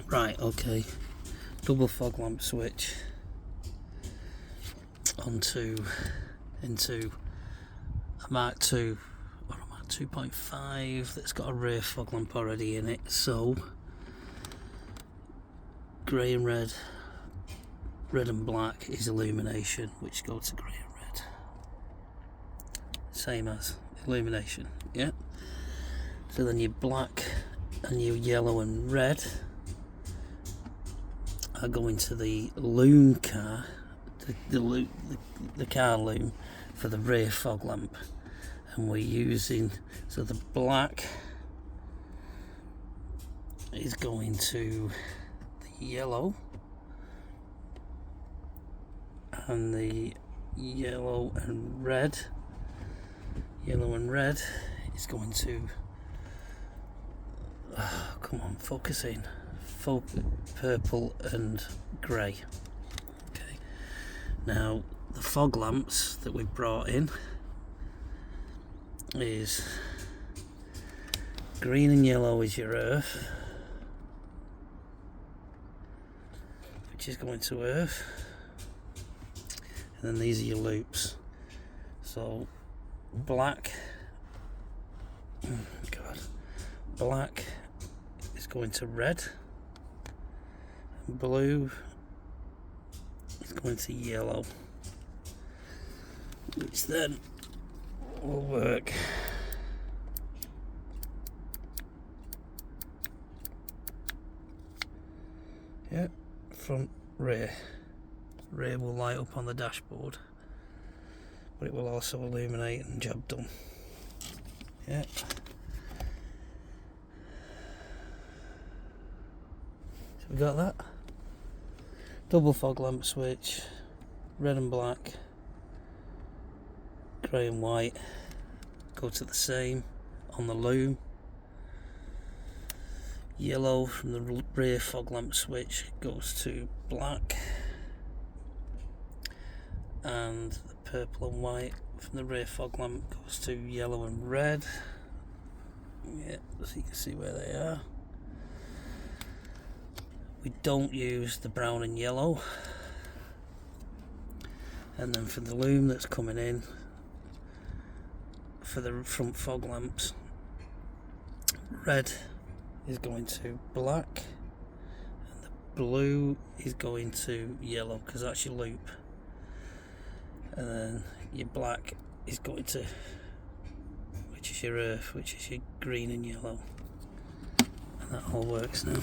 Right, okay. Double fog lamp switch into a Mark 2 or a Mark 2.5 that's got a rear fog lamp already in it. So grey and red, red and black is illumination, which go to grey and red. Same as illumination, yeah. So then your black and your yellow and red are going to the loom car, the car loom for the rear fog lamp, and we're using, so the black is going to the yellow, and the yellow and red is going to, come on, focusing, purple and grey. Okay, now the fog lamps that we brought in is green and yellow is your earth, which is going to earth, and then these are your loops. So black is going to red, and blue is going to yellow, which then will work front, rear will light up on the dashboard, but it will also illuminate and job done. Yeah. So we got that. Double fog lamp switch, red and black, grey and white go to the same on the loom. Yellow from the rear fog lamp switch goes to black, and the purple and white from the rear fog lamp goes to yellow and red. Yeah, so you can see where they are. We don't use the brown and yellow. And then for the loom that's coming in for the front fog lamps, red is going to black, and the blue is going to yellow, because that's your loop, and then your black is going to, which is your earth, which is your green and yellow, and that all works now.